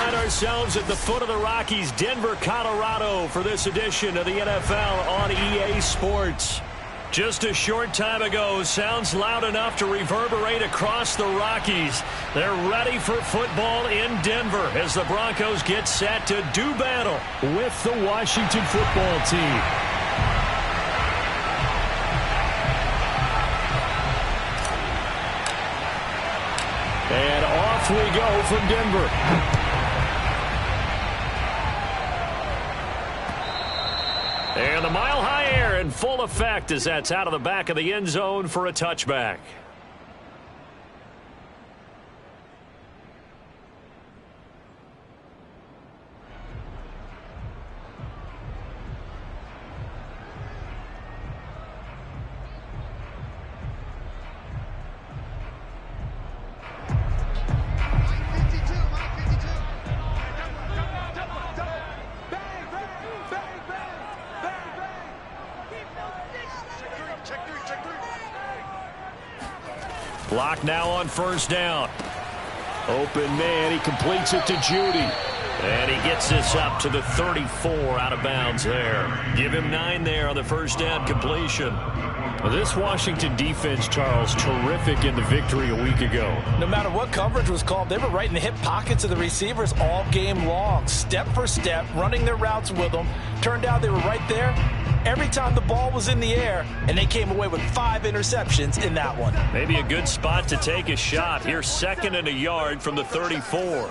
find ourselves at the foot of the Rockies, Denver, Colorado, for this edition of the NFL on EA Sports. Just a short time ago, sounds loud enough to reverberate across the Rockies. They're ready for football in Denver as the Broncos get set to do battle with the Washington football team. And off we go from Denver. And the mile-high air in full effect as that's out of the back of the end zone for a touchback. Block now on first down. Open man, he completes it to Judy. And he gets this up to the 34 out of bounds there. Give him 9 there on the first down completion. Well, this Washington defense, Charles, terrific in the victory a week ago. No matter what coverage was called, they were right in the hip pockets of the receivers all game long. Step for step, running their routes with them. Turned out they were right there every time the ball was in the air, and they came away with 5 interceptions in that one. Maybe a good spot to take a shot. Here's 2nd and a yard from the 34.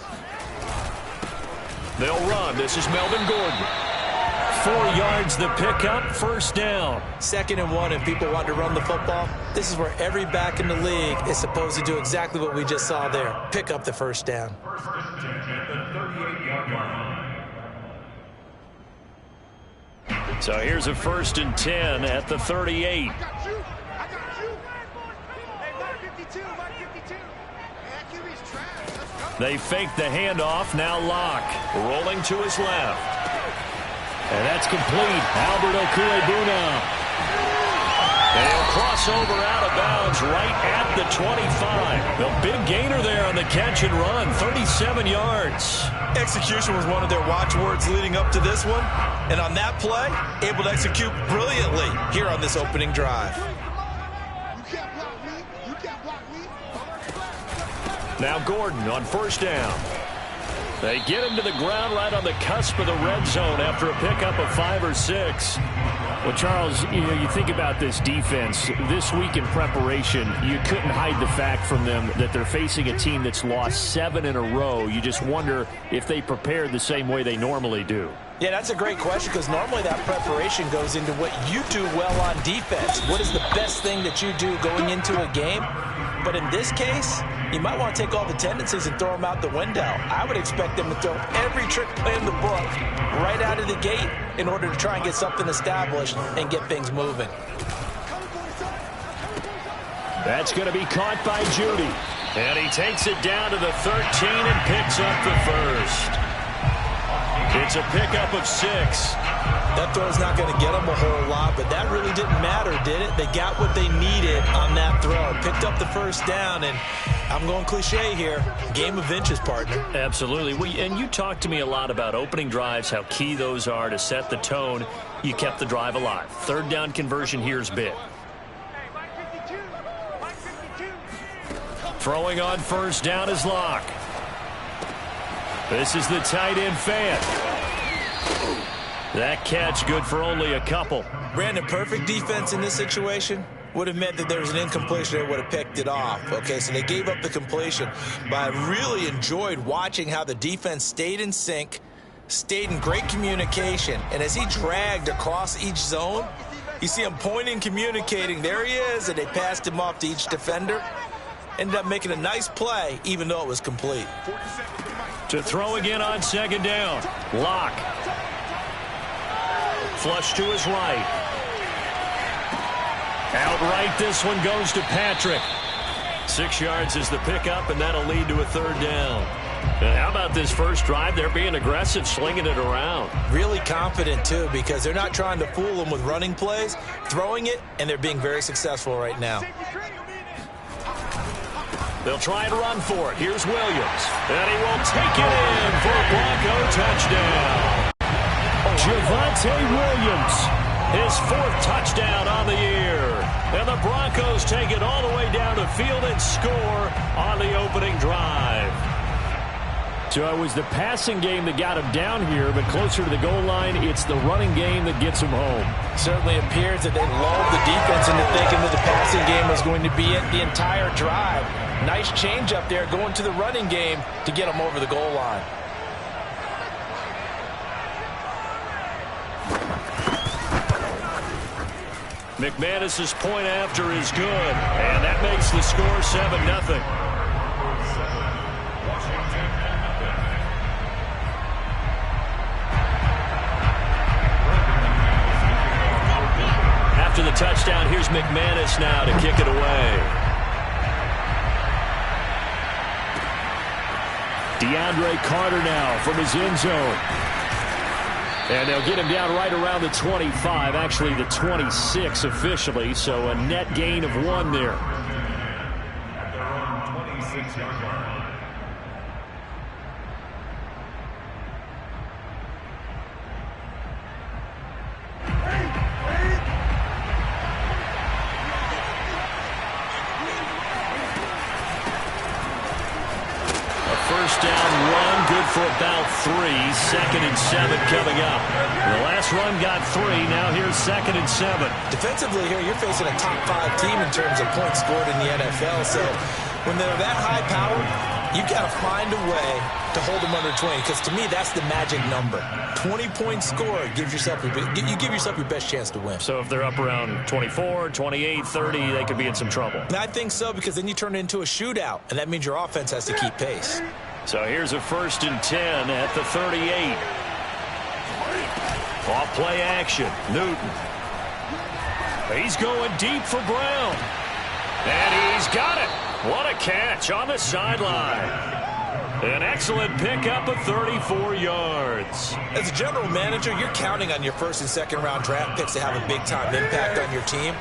They'll run. This is Melvin Gordon. 4 yards the pickup, first down. 2nd and 1, and people want to run the football. This is where every back in the league is supposed to do exactly what we just saw there. Pick up the first down. So here's a 1st and 10 at the 38. They fake the handoff. Now Locke rolling to his left. And that's complete. Albert Okwuegbunam. And he'll cross over out of bounds right at the 25. The big gainer there on the catch and run, 37 yards. Execution was one of their watchwords leading up to this one. And on that play, able to execute brilliantly here on this opening drive. Now Gordon on first down. They get him to the ground right on the cusp of the red zone after a pickup of 5 or 6. Well, Charles, you think about this defense. This week in preparation, you couldn't hide the fact from them that they're facing a team that's lost 7 in a row. You just wonder if they prepared the same way they normally do. Yeah, that's a great question because normally that preparation goes into what you do well on defense. What is the best thing that you do going into a game? But in this case, you might want to take all the tendencies and throw them out the window. I would expect them to throw every trick play in the book right out of the gate in order to try and get something established and get things moving. That's going to be caught by Judy. And he takes it down to the 13 and picks up the first. It's a pickup of 6. That throw's not going to get them a whole lot, but that really didn't matter, did it? They got what they needed on that throw. Picked up the first down, and I'm going cliche here. Game of inches, partner. Absolutely. And you talked to me a lot about opening drives, how key those are to set the tone. You kept the drive alive. 3rd down conversion here is big. Throwing on first down is Locke. This is the tight end Fant. That catch good for only a couple. Brandon, perfect defense in this situation would have meant that there was an incompletion. They would have picked it off. Okay, so they gave up the completion. But I really enjoyed watching how the defense stayed in sync, stayed in great communication. And as he dragged across each zone, you see him pointing, communicating. There he is, and they passed him off to each defender. Ended up making a nice play, even though it was complete. To throw again on 2nd down. Locke. Flush to his right. Outright, this one goes to Patrick. 6 yards is the pickup, and that'll lead to a 3rd down. And how about this first drive? They're being aggressive, slinging it around. Really confident, too, because they're not trying to fool them with running plays, throwing it, and they're being very successful right now. They'll try and run for it. Here's Williams. And he will take it in for a Bronco touchdown. Javonte Williams. His 4th touchdown on the year. And the Broncos take it all the way down the field and score on the opening drive. So it was the passing game that got him down here, but closer to the goal line, it's the running game that gets him home. Certainly appears that they lulled the defense into thinking that the passing game was going to be it the entire drive. Nice change up there going to the running game to get him over the goal line. McManus's point after is good, and that makes the score 7-0. After the touchdown, here's McManus now to kick it away. DeAndre Carter now from his end zone. And they'll get him down right around the 25, actually the 26 officially, so a net gain of 1 there. At their own 26-yard line. First down run, good for about 3. 2nd and 7 coming up. The last run got 3. Now here's 2nd and 7. Defensively here, you're facing a top 5 team in terms of points scored in the NFL. So when they're that high powered, you've got to find a way to hold them under 20. Because to me, that's the magic number. 20 points scored gives yourself you give yourself your best chance to win. So if they're up around 24, 28, 30, they could be in some trouble. And I think so, because then you turn it into a shootout, and that means your offense has to keep pace. So here's a 1st and 10 at the 38. Off play action. Newton. He's going deep for Brown. And he's got it. What a catch on the sideline. An excellent pickup of 34 yards. As a general manager, you're counting on your 1st and 2nd round draft picks to have a big-time impact on your team.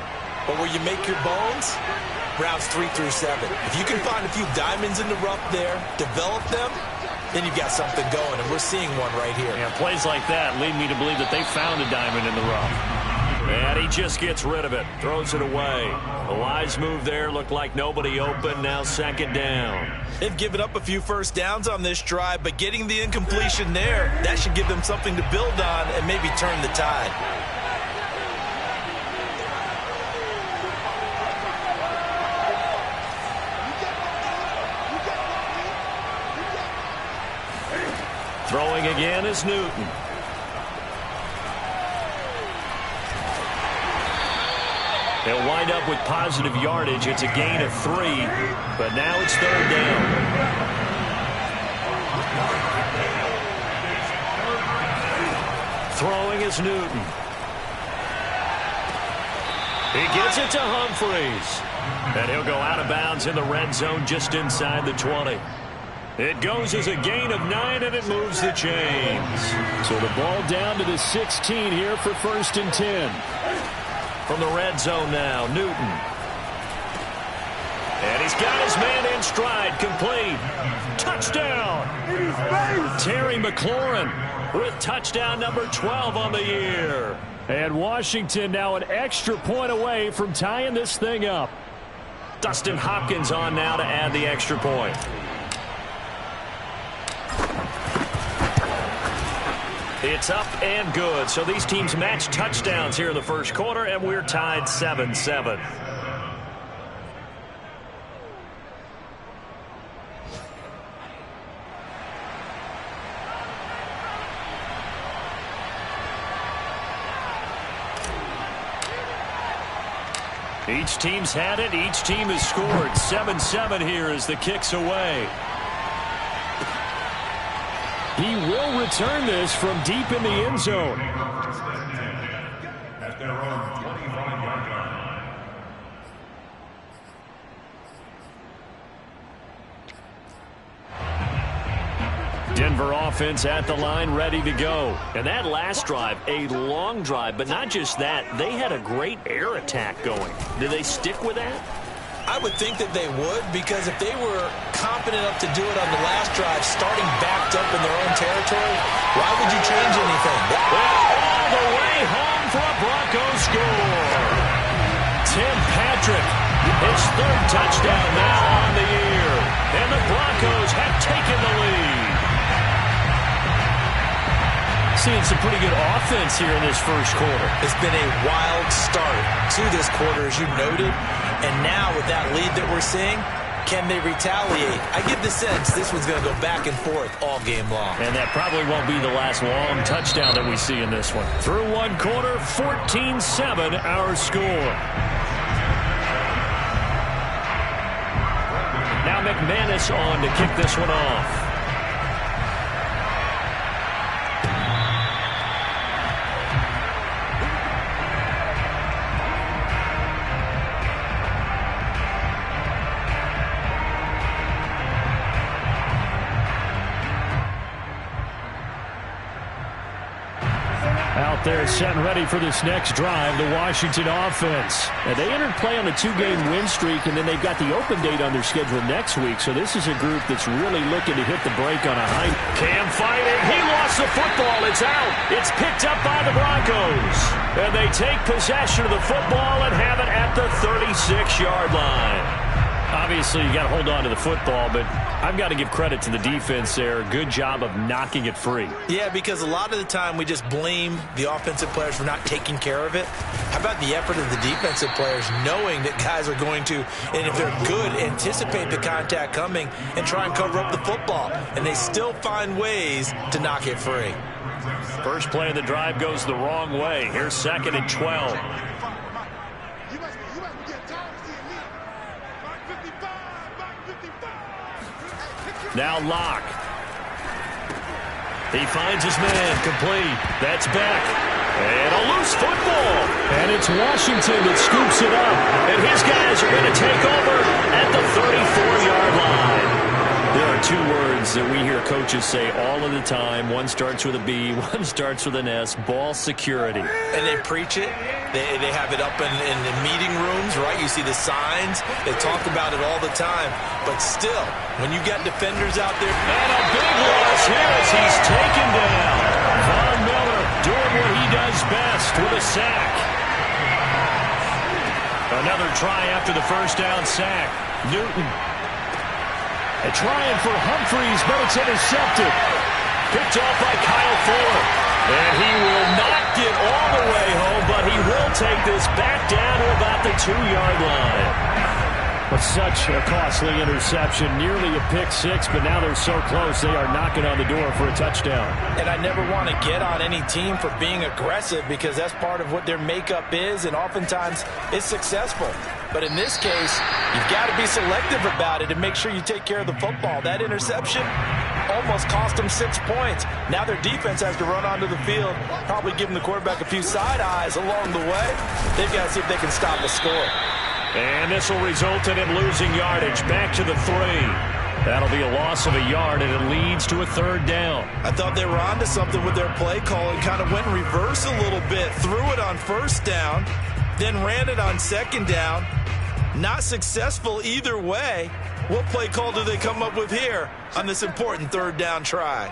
But where you make your bones, rounds 3 through 7. If you can find a few diamonds in the rough there, develop them, then you've got something going, and we're seeing one right here. Yeah, plays like that lead me to believe that they found a diamond in the rough. And he just gets rid of it, throws it away. The wise move there, looked like nobody open, now 2nd down. They've given up a few first downs on this drive, but getting the incompletion there, that should give them something to build on and maybe turn the tide. Throwing again is Newton. They'll wind up with positive yardage. It's a gain of 3, but now it's 3rd down. Throwing is Newton. He gets it to Humphries. And he'll go out of bounds in the red zone just inside the 20. It goes as a gain of 9, and it moves the chains. So the ball down to the 16 here for 1st and 10. From the red zone now, Newton. And he's got his man in stride, complete. Touchdown! Terry McLaurin with touchdown number 12 on the year. And Washington now an extra point away from tying this thing up. Dustin Hopkins on now to add the extra point. It's up and good. So these teams match touchdowns here in the first quarter, and we're tied 7-7. Each team's had it. Each team has scored. 7-7 here as the kick's away. He will return this from deep in the end zone. At their own 25-yard line. Denver offense at the line, ready to go. And that last drive, a long drive, but not just that. They had a great air attack going. Did they stick with that? I would think that they would, because if they were confident enough to do it on the last drive, starting backed up in their own territory, why would you change anything? All the way home for a Broncos score. Tim Patrick, his third touchdown now on the year. And the Broncos have taken the lead. Seeing some pretty good offense here in this first quarter. It's been a wild start to this quarter, as you noted. And now with that lead that we're seeing, can they retaliate? I get the sense this one's going to go back and forth all game long. And that probably won't be the last long touchdown that we see in this one. Through one quarter, 14-7 our score. Now McManus on to kick this one off. Out there set and ready for this next drive, the Washington offense. Now, they entered play on a 2-game win streak, and then they've got the open date on their schedule next week. So this is a group that's really looking to hit the brake on a high. Cam fighting. He lost the football. It's out. It's picked up by the Broncos. And they take possession of the football and have it at the 36-yard line. Obviously, you got to hold on to the football, but I've got to give credit to the defense there. Good job of knocking it free. Yeah, because a lot of the time we just blame the offensive players for not taking care of it. How about the effort of the defensive players knowing that guys are going to, and if they're good, anticipate the contact coming and try and cover up the football. And they still find ways to knock it free. First play of the drive goes the wrong way. Here's 2nd and 12. Now Locke. He finds his man, complete. That's Beck. And a loose football. And it's Washington that scoops it up. And his guys are going to take over at the 34-yard line. There are two words that we hear coaches say all of the time. One starts with a B, one starts with an S. Ball security. And they preach it. They have it up in the meeting rooms, right? You see the signs. They talk about it all the time. But still, when you got defenders out there. And a big loss here as he's taken down. Von Miller doing what he does best with a sack. Another try after the first down sack. Newton. And trying for Humphreys, but it's intercepted. Picked off by Kyle Fuller. And he will not get all the way home, but he will take this back down to about the 2-yard line. But such a costly interception, nearly a pick six, but now they're so close they are knocking on the door for a touchdown. And I never want to get on any team for being aggressive because that's part of what their makeup is, and oftentimes it's successful. But in this case, you've got to be selective about it and make sure you take care of the football. That interception almost cost them 6 points. Now their defense has to run onto the field, probably giving the quarterback a few side eyes along the way. They've got to see if they can stop the score. And this will result in him losing yardage back to the 3. That'll be a loss of a yard, and it leads to a 3rd down. I thought they were onto something with their play call and kind of went in reverse a little bit. Threw it on 1st down, then ran it on 2nd down. Not successful either way. What play call do they come up with here on this important 3rd down try?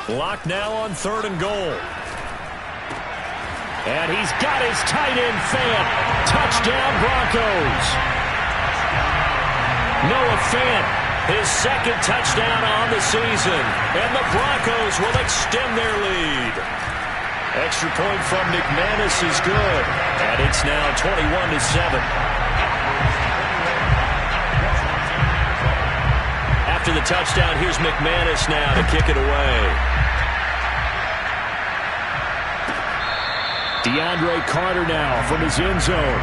Lock now on 3rd and goal. And he's got his tight end Fant. Touchdown Broncos. Noah Fant, his 2nd touchdown on the season. And the Broncos will extend their lead. Extra point from McManus is good. And it's now 21-7. After the touchdown, here's McManus now to kick it away. DeAndre Carter now from his end zone.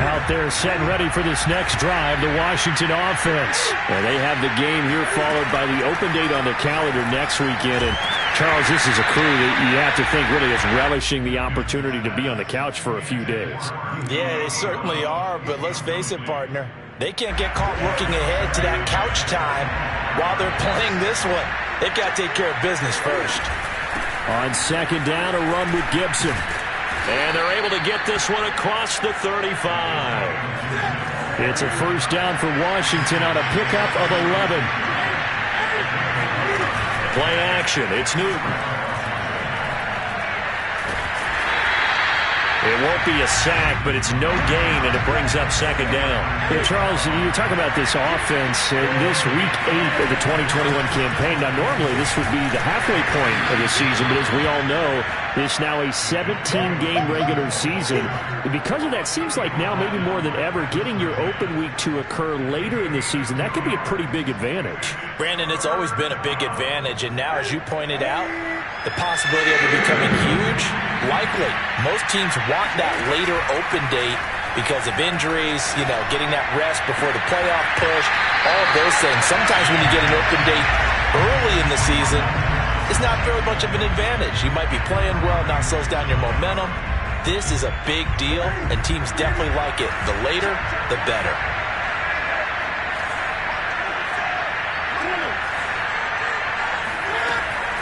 Out there set and ready for this next drive, the Washington offense. And they have the game here followed by the open date on their calendar next weekend. And Charles, this is a crew that you have to think really is relishing the opportunity to be on the couch for a few days. Yeah, they certainly are, but let's face it, partner. They can't get caught looking ahead to that couch time while they're playing this one. They've got to take care of business first. On second down, a run with Gibson. And they're able to get this one across the 35. It's a first down for Washington on a pickup of 11. Play action. It's Newton. It won't be a sack, but it's no gain, and it brings up second down. Yeah, Charles, you talk about this offense in this Week 8 of the 2021 campaign. Now, normally this would be the halfway point of the season, but as we all know, it's now a 17-game regular season. And because of that, seems like now maybe more than ever, getting your open week to occur later in the season, that could be a pretty big advantage. Brandon, it's always been a big advantage, and now, as you pointed out, the possibility of it becoming huge, likely. Most teams want that later open date because of injuries, getting that rest before the playoff push, all of those things. Sometimes when you get an open date early in the season, it's not very much of an advantage. You might be playing well, now slows down your momentum. This is a big deal, and teams definitely like it. The later, the better.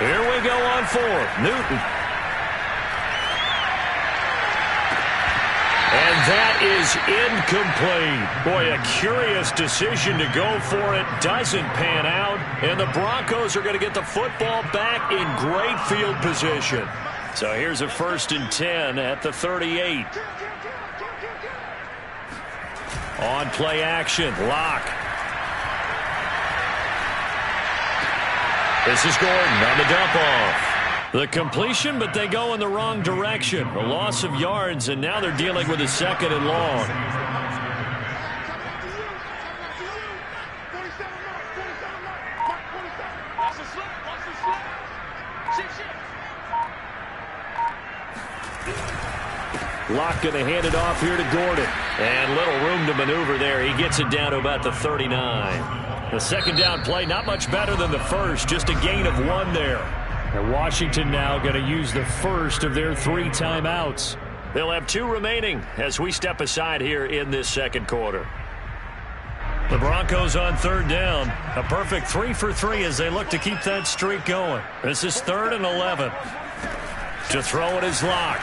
Here we go on fourth. Newton. And that is incomplete. Boy, a curious decision to go for it. Doesn't pan out. And the Broncos are going to get the football back in great field position. So here's a 1st and 10 at the 38. On play action. Lock. This is Gordon on the dump off. The completion, but they go in the wrong direction. A loss of yards, and now they're dealing with a 2nd and long. Locke going to hand it off here to Gordon. And little room to maneuver there. He gets it down to about the 39. The second down play, not much better than the first. Just a gain of 1 there. And Washington now going to use the first of their 3 timeouts. They'll have 2 remaining as we step aside here in this second quarter. The Broncos on 3rd down. A perfect 3 for 3 as they look to keep that streak going. This is 3rd and 11. To throw it is Locke.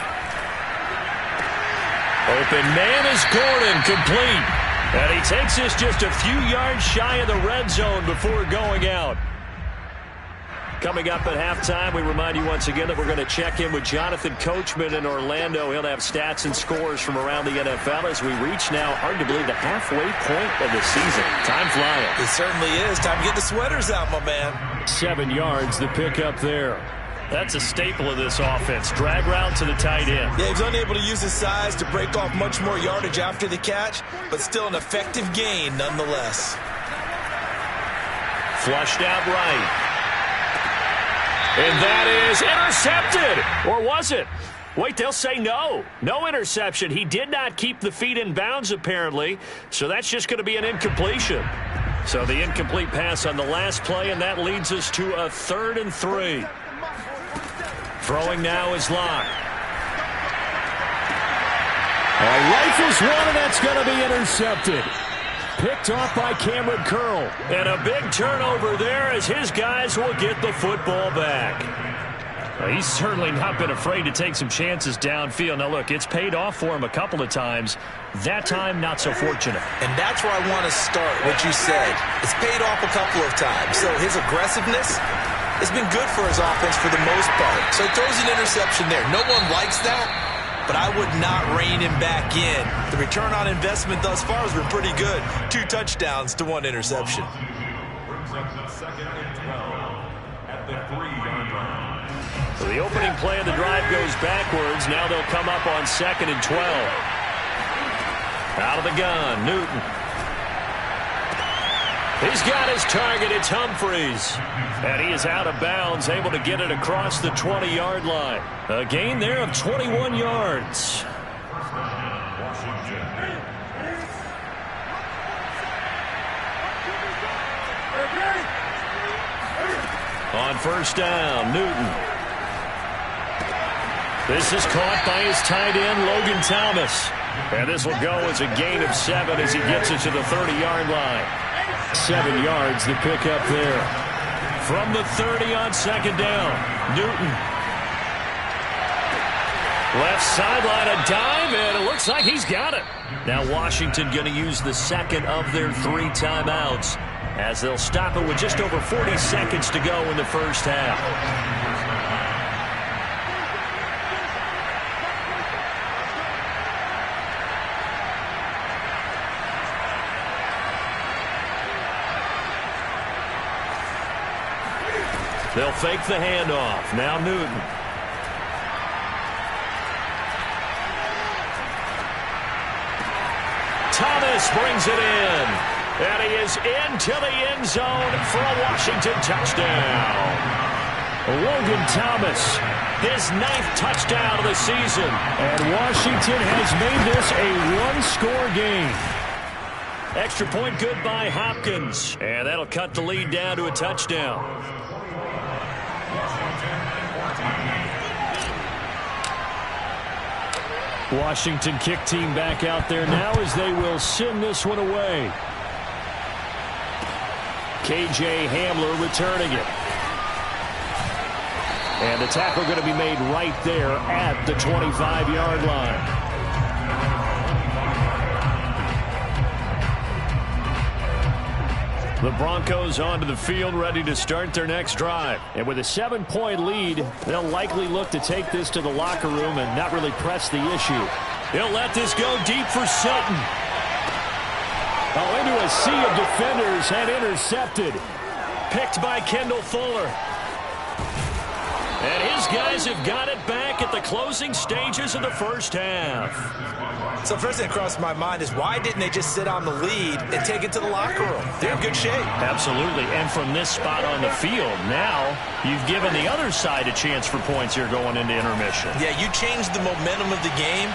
Open man is Gordon, complete. And he takes this just a few yards shy of the red zone before going out. Coming up at halftime, we remind you once again that we're going to check in with Jonathan Coachman in Orlando. He'll have stats and scores from around the NFL as we reach now arguably the halfway point of the season. Time flying. It certainly is. Time to get the sweaters out, my man. 7 yards, the pickup there. That's a staple of this offense. Drag route to the tight end. Yeah, he's unable to use his size to break off much more yardage after the catch, but still an effective gain nonetheless. Flushed out right. And that is intercepted. Or was it? Wait, they'll say no. No interception. He did not keep the feet in bounds, apparently. So that's just going to be an incompletion. So the incomplete pass on the last play, and that leads us to a 3rd and 3. Throwing now is Locke. Rifles one, and that's going to be intercepted. Picked off by Cameron Curl. And a big turnover there as his guys will get the football back. He's certainly not been afraid to take some chances downfield. Now, look, it's paid off for him a couple of times. That time, not so fortunate. And that's where I want to start, what you said. It's paid off a couple of times. So his aggressiveness has been good for his offense for the most part. So he throws an interception there. No one likes that, but I would not rein him back in. The return on investment thus far has been pretty good. 2 touchdowns to 1 interception. Brings up the 2nd and 12 at the 3-yard line. So the opening play of the drive goes backwards. Now they'll come up on 2nd and 12. Out of the gun, Newton. He's got his target. It's Humphreys. And he is out of bounds, able to get it across the 20-yard line. A gain there of 21 yards. On 1st down, Newton. This is caught by his tight end, Logan Thomas. And this will go as a gain of 7 as he gets it to the 30-yard line. 7 yards, the pickup there. From the 30 on second down, Newton. Left sideline, a dive, and it looks like he's got it. Now Washington going to use the second of their 3 timeouts as they'll stop it with just over 40 seconds to go in the first half. They'll fake the handoff. Now Newton. Thomas brings it in. And he is into the end zone for a Washington touchdown. Logan Thomas, his 9th touchdown of the season. And Washington has made this a one-score game. Extra point good by Hopkins. And that'll cut the lead down to a touchdown. Washington kick team back out there now as they will send this one away. KJ Hamler returning it. And the tackle going to be made right there at the 25-yard line. The Broncos onto the field, ready to start their next drive. And with a 7-point lead, they'll likely look to take this to the locker room and not really press the issue. He'll let this go deep for Sutton. Oh, into a sea of defenders and intercepted. Picked by Kendall Fuller. And his guys have got it back at the closing stages of the first half. So first thing that crossed my mind is why didn't they just sit on the lead and take it to the locker room? They're in good shape. Absolutely. And from this spot on the field, now you've given the other side a chance for points here going into intermission. Yeah, you changed the momentum of the game,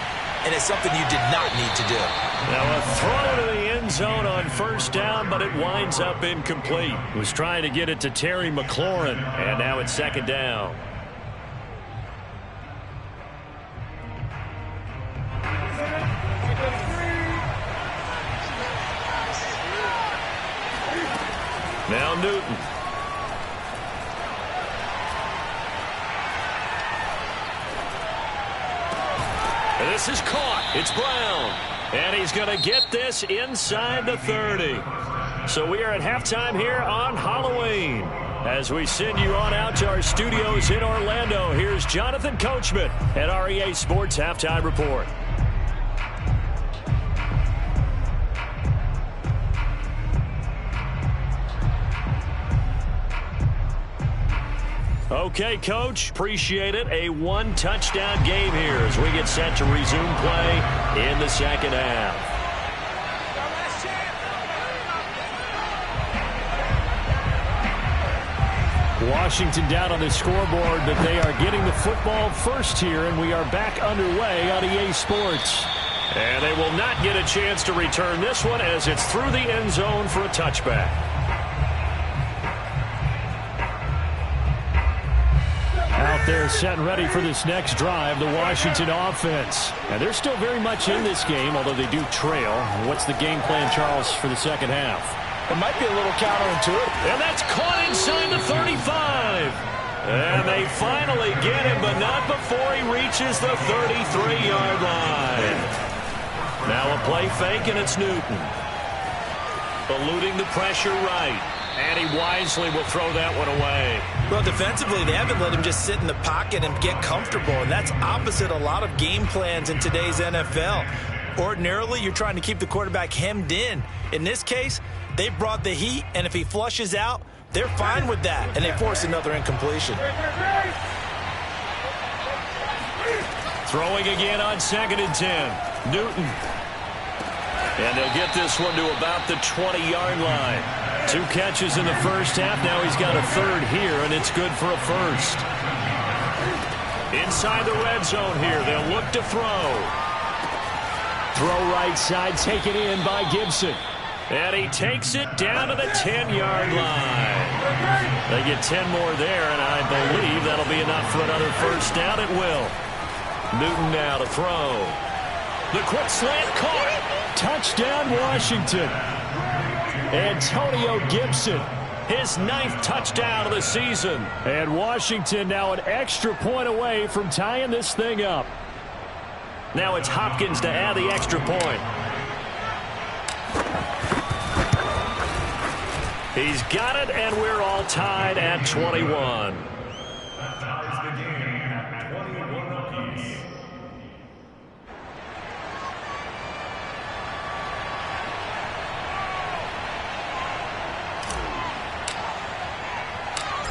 and it's something you did not need to do. Now a throw to the end zone on first down, but it winds up incomplete. Was trying to get it to Terry McLaurin, and now it's second down. Now Newton. And this is caught. It's Brown. And he's going to get this inside the 30. So we are at halftime here on Halloween. As we send you on out to our studios in Orlando, here's Jonathan Coachman at REA Sports Halftime Report. Okay, Coach, appreciate it. A one-touchdown game here as we get set to resume play in the second half. Washington down on the scoreboard, but they are getting the football first here, and we are back underway on EA Sports. And they will not get a chance to return this one as it's through the end zone for a touchback. Out there set and ready for this next drive, the Washington offense. And they're still very much in this game, although they do trail. What's the game plan, Charles, for the second half? It might be a little counterintuitive. And that's caught inside the 35. And they finally get him, but not before he reaches the 33-yard line. Now a play fake, and it's Newton. Eluding the pressure right. And he wisely will throw that one away. Well, defensively, they haven't let him just sit in the pocket and get comfortable, and that's opposite a lot of game plans in today's NFL. Ordinarily, you're trying to keep the quarterback hemmed in. In this case, they brought the heat, and if he flushes out, they're fine with that, and they force another incompletion. Throwing again on 2nd and 10. Newton. And they'll get this one to about the 20-yard line. 2 catches in the first half. Now he's got a third here, and it's good for a first. Inside the red zone here. They'll look to throw. Throw right side, taken in by Gibson. And he takes it down to the 10-yard line. They get 10 more there, and I believe that'll be enough for another first down. It will. Newton now to throw. The quick slant caught. Touchdown, Washington. Antonio Gibson his 9th touchdown of the season. And Washington now an extra point away from tying this thing up. Now it's Hopkins to add the extra point. He's got it, and we're all tied at 21. That ties the game at 21 apiece.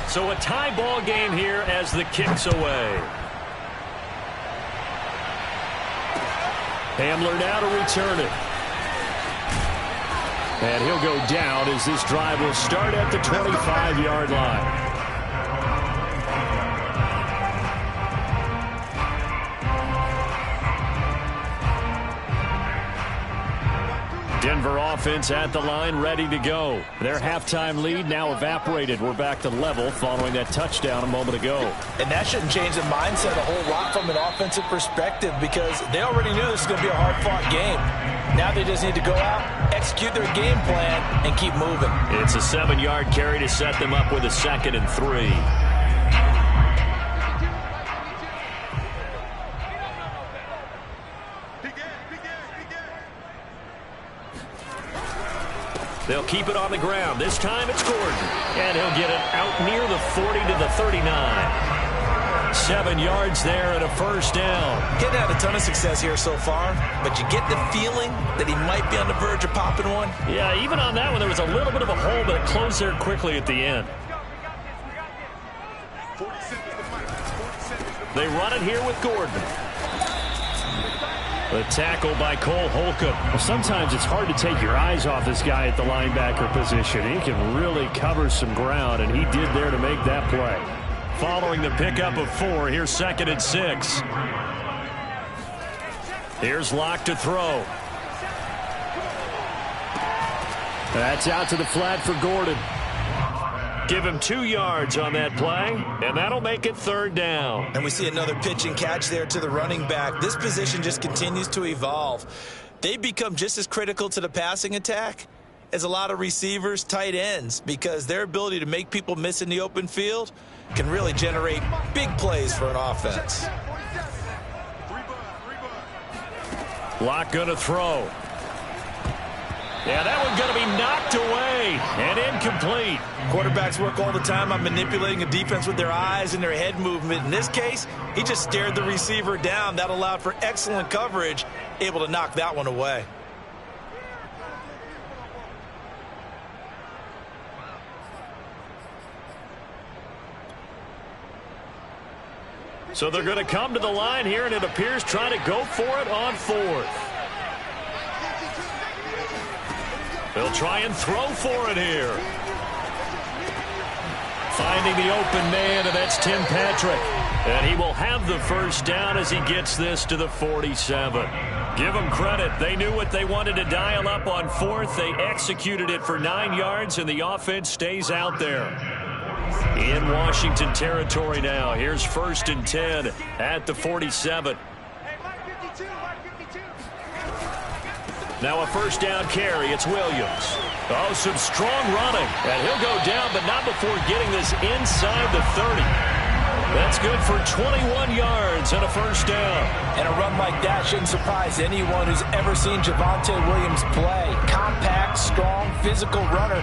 So a tie ball game here as the kick's away. Hamler now to return it. And he'll go down as this drive will start at the 25-yard line. Denver offense at the line, ready to go. Their halftime lead now evaporated. We're back to level following that touchdown a moment ago. And that shouldn't change the mindset a whole lot from an offensive perspective because they already knew this was going to be a hard-fought game. Now they just need to go out, execute their game plan, and keep moving. It's a 7-yard carry to set them up with a 2nd and 3. They'll keep it on the ground. This time it's Gordon. And he'll get it out near the 40 to the 39. 7 yards there and a first down. Getting had a ton of success here so far, but you get the feeling that he might be on the verge of popping one. Yeah, even on that one, there was a little bit of a hole, but it closed there quickly at the end. They run it here with Gordon. The tackle by Cole Holcomb. Well, sometimes it's hard to take your eyes off this guy at the linebacker position. He can really cover some ground, and he did there to make that play. Following the pickup of 4, here's 2nd and 6. Here's Locke to throw. That's out to the flat for Gordon. Give him 2 yards on that play, and that'll make it 3rd down. And we see another pitch and catch there to the running back. This position just continues to evolve. They become just as critical to the passing attack as a lot of receivers, tight ends, because their ability to make people miss in the open field can really generate big plays for an offense. Locke going to throw. Yeah, that one's going to be knocked away and incomplete. Quarterbacks work all the time on manipulating a defense with their eyes and their head movement. In this case, he just stared the receiver down. That allowed for excellent coverage, able to knock that one away. So they're going to come to the line here, and it appears trying to go for it on 4th. They'll try and throw for it here. Finding the open man, and that's Tim Patrick. And he will have the first down as he gets this to the 47. Give them credit. They knew what they wanted to dial up on 4th. They executed it for 9 yards, and the offense stays out there. In Washington territory now. Here's 1st and 10 at the 47. Now a first down carry. It's Williams. Oh, some strong running. And he'll go down, but not before getting this inside the 30. That's good for 21 yards and a first down. And a run like that shouldn't surprise anyone who's ever seen Javonte Williams play. Compact, strong, physical runner.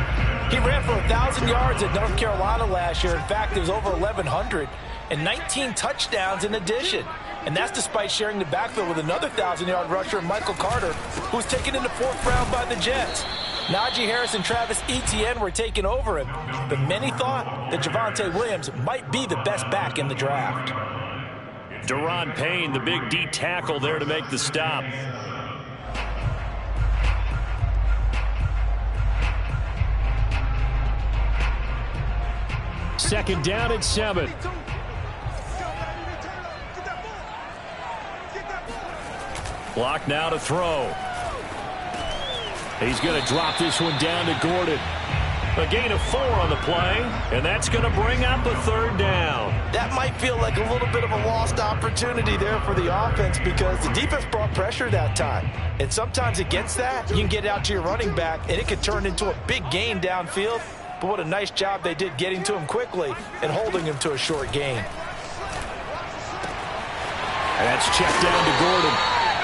He ran for 1,000 yards at North Carolina last year. In fact, it was over 1,100 and 19 touchdowns in addition. And that's despite sharing the backfield with another 1,000-yard rusher, Michael Carter, who was taken in the 4th round by the Jets. Najee Harris and Travis Etienne were taking over him, but many thought that Javonte Williams might be the best back in the draft. Deron Payne, the big D tackle there to make the stop. Second down at 7. Block now to throw. He's going to drop this one down to Gordon. A gain of 4 on the play, and that's going to bring up a 3rd down. That might feel like a little bit of a lost opportunity there for the offense because the defense brought pressure that time. And sometimes against that, you can get out to your running back, and it could turn into a big gain downfield but what a nice job they did getting to him quickly and holding him to a short gain. That's checked down to Gordon.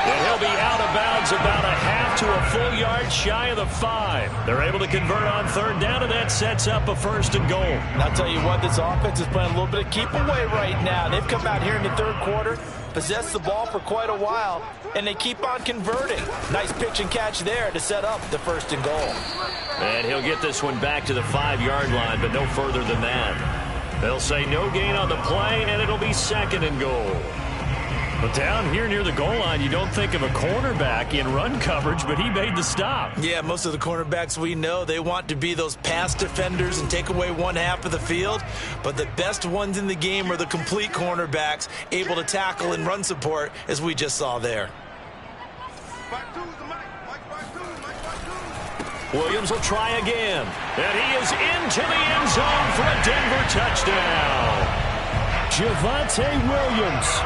And he'll be out of bounds about a half to a full yard shy of the 5. They're able to convert on third down, and that sets up a 1st and goal. And I'll tell you what, this offense is playing a little bit of keep away right now. They've come out here in the third quarter, possessed the ball for quite a while, and they keep on converting. Nice pitch and catch there to set up the 1st and goal. And he'll get this one back to the 5-yard line, but no further than that. They'll say no gain on the play, and it'll be 2nd and goal. But down here near the goal line, you don't think of a cornerback in run coverage, but he made the stop. Yeah, most of the cornerbacks we know, they want to be those pass defenders and take away one half of the field. But the best ones in the game are the complete cornerbacks, able to tackle and run support, as we just saw there. Williams will try again. And he is into the end zone for a Denver touchdown. Javonte Williams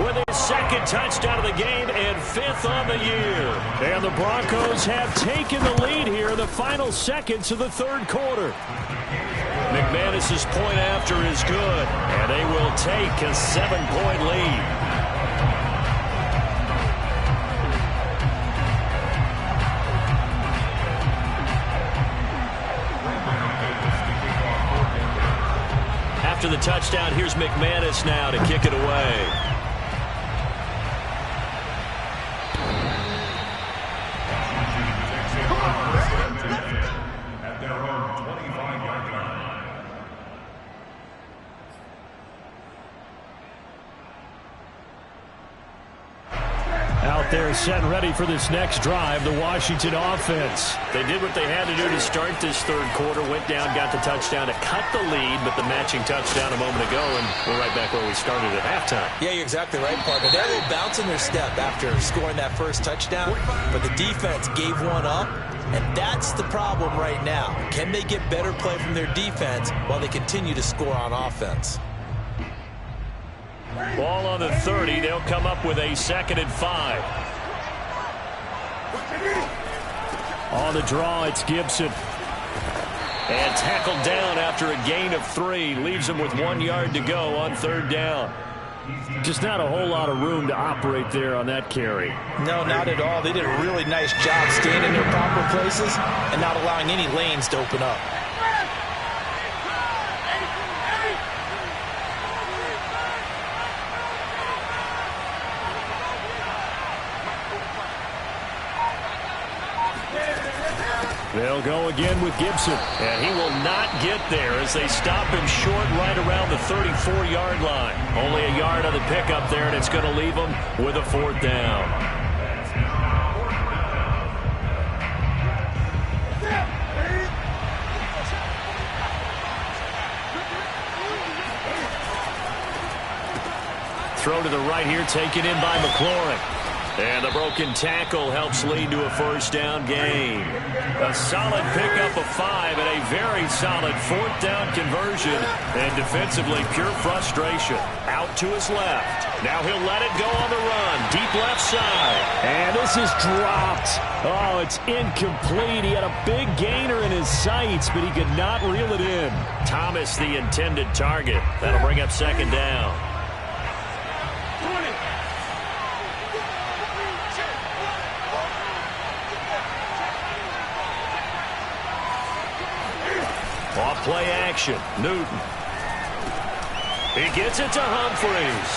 with his 2nd touchdown of the game and 5th on the year. And the Broncos have taken the lead here in the final seconds of the 3rd quarter. McManus's point after is good, and they will take a 7-point lead. After the touchdown, here's McManus now to kick it away. At their own 25-yard line. Out there set and ready for this next drive, the Washington offense. They did what they had to do to start this 3rd quarter, went down, got the touchdown to cut the lead, but the matching touchdown a moment ago, and we're right back where we started at halftime. Yeah, you're exactly right, partner. They had a little bounce in their step after scoring that 1st touchdown, but the defense gave one up, and that's the problem right now. Can they get better play from their defense while they continue to score on offense? Ball on the 30. They'll come up with a 2nd and 5. On the draw, it's Gibson. And tackled down after a gain of 3. Leaves him with 1 yard to go on 3rd down. Just not a whole lot of room to operate there on that carry. No, not at all. They did a really nice job staying in their proper places and not allowing any lanes to open up. They'll go again with Gibson, and he will not get there as they stop him short right around the 34-yard line. Only a yard on the pickup there, and it's going to leave him with a 4th down. Throw to the right here, taken in by McLaurin. And the broken tackle helps lead to a 1st down gain. A solid pickup of 5 and a very solid 4th down conversion. And defensively, pure frustration. Out to his left. Now he'll let it go on the run. Deep left side. And this is dropped. Oh, it's incomplete. He had a big gainer in his sights, but he could not reel it in. Thomas, the intended target. That'll bring up 2nd down. Off play action. Newton. He gets it to Humphreys.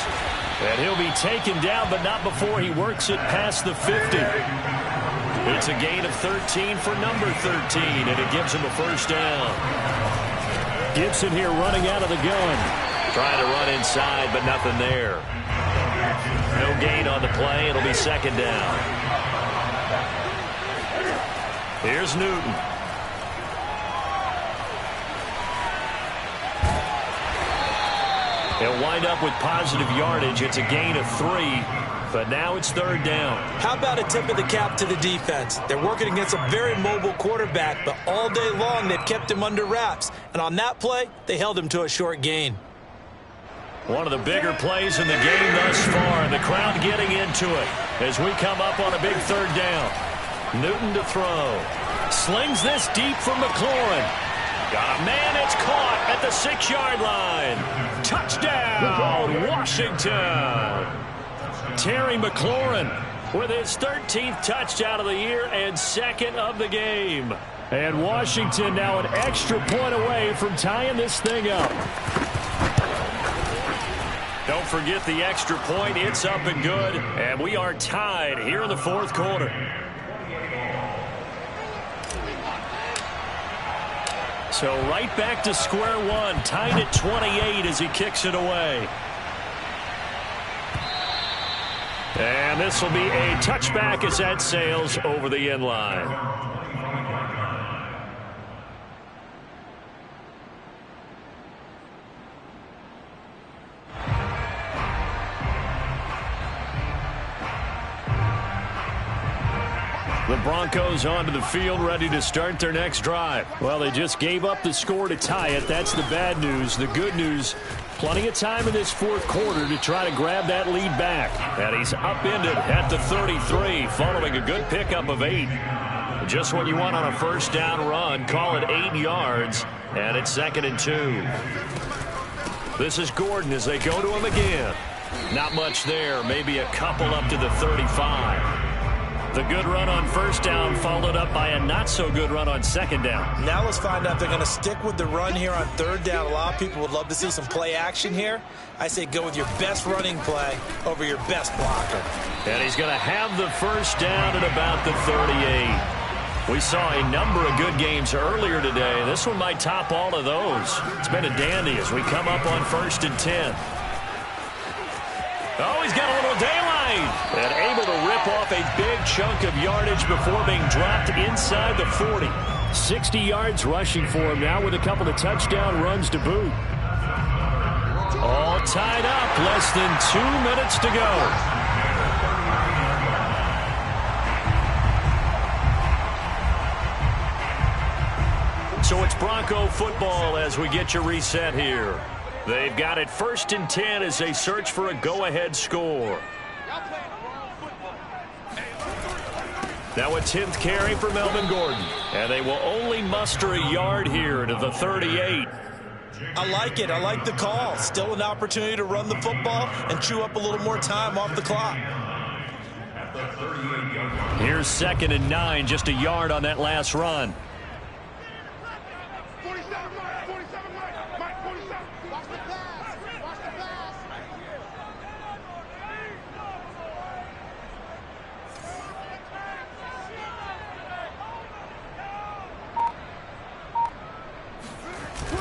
And he'll be taken down, but not before he works it past the 50. It's a gain of 13 for number 13, and it gives him a 1st down. Gibson here running out of the gun. Trying to run inside, but nothing there. No gain on the play. It'll be 2nd down. Here's Newton. They'll wind up with positive yardage. It's a gain of 3, but now it's 3rd down. How about a tip of the cap to the defense? They're working against a very mobile quarterback, but all day long they've kept him under wraps. And on that play, they held him to a short gain. One of the bigger plays in the game thus far, and the crowd getting into it as we come up on a big 3rd down. Newton to throw. Slings this deep for McLaurin. Got a man, it's caught at the 6-yard line. Touchdown, Washington. Terry McLaurin with his 13th touchdown of the year and 2nd of the game. And Washington now an extra point away from tying this thing up. Don't forget the extra point. It's up and good. And we are tied here in the 4th quarter. So right back to square one. Tied at 28 as he kicks it away. And this will be a touchback as that sails over the end line. The Broncos onto the field, ready to start their next drive. Well, they just gave up the score to tie it. That's the bad news. The good news, plenty of time in this 4th quarter to try to grab that lead back. And he's upended at the 33, following a good pickup of 8. Just what you want on a first down run. Call it 8 yards, and it's 2nd and 2. This is Gordon as they go to him again. Not much there, maybe a couple up to the 35. The good run on first down followed up by a not-so-good run on 2nd down. Now let's find out if they're going to stick with the run here on 3rd down. A lot of people would love to see some play action here. I say go with your best running play over your best blocker. And he's going to have the first down at about the 38. We saw a number of good games earlier today. This one might top all of those. It's been a dandy as we come up on 1st and 10. Oh, he's got a little daylight. And able to rip off a big chunk of yardage before being dropped inside the 40. 60 yards rushing for him now with a couple of touchdown runs to boot. All tied up. Less than 2 minutes to go. So it's Bronco football as we get you reset here. They've got it 1st and 10 as they search for a go-ahead score. Now a 10th carry for Melvin Gordon. And they will only muster a yard here to the 38. I like it. I like the call. Still an opportunity to run the football and chew up a little more time off the clock. Here's 2nd and 9, just a yard on that last run.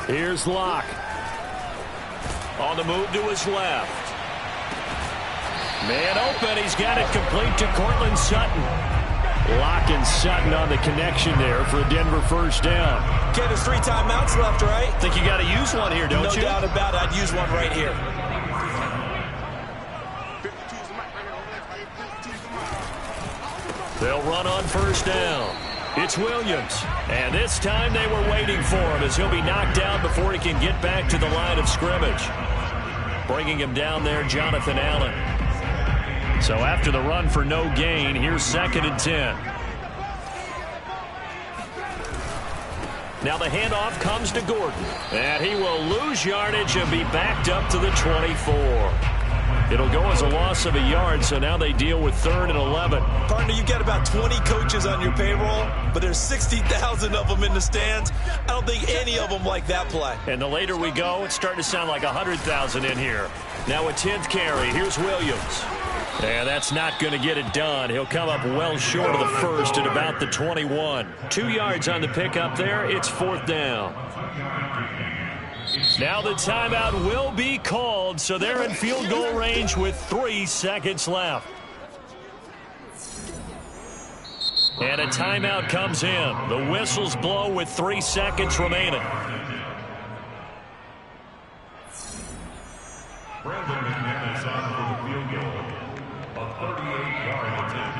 Here's Locke. On the move to his left. Man open. He's got it complete to Cortland Sutton. Locke and Sutton on the connection there for a Denver first down. Okay, there's 3 timeouts left, right? Think you got to use one here, don't you? No doubt about it. I'd use one right here. They'll run on first down. It's Williams. And this time they were waiting for him as he'll be knocked down before he can get back to the line of scrimmage. Bringing him down there, Jonathan Allen. So after the run for no gain, here's 2nd and 10. Now the handoff comes to Gordon. And he will lose yardage and be backed up to the 24. It'll go as a loss of a yard, so now they deal with 3rd and 11. Partner, you've got about 20 coaches on your payroll, but there's 60,000 of them in the stands. I don't think any of them like that play. And the later we go, it's starting to sound like 100,000 in here. Now a 10th carry. Here's Williams. And that's not going to get it done. He'll come up well short of the first at about the 21. 2 yards on the pickup there. It's 4th down. Now the timeout will be called, so they're in field goal range with 3 seconds left. And a timeout comes in. The whistles blow with 3 seconds remaining. Brandon McManus on for the field goal. A 38-yard attempt.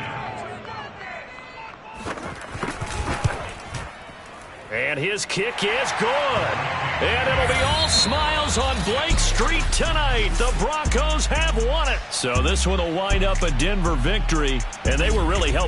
And his kick is good. And it'll be all smiles on Blake Street tonight. The Broncos have won it. So this one will wind up a Denver victory, and they were really helped by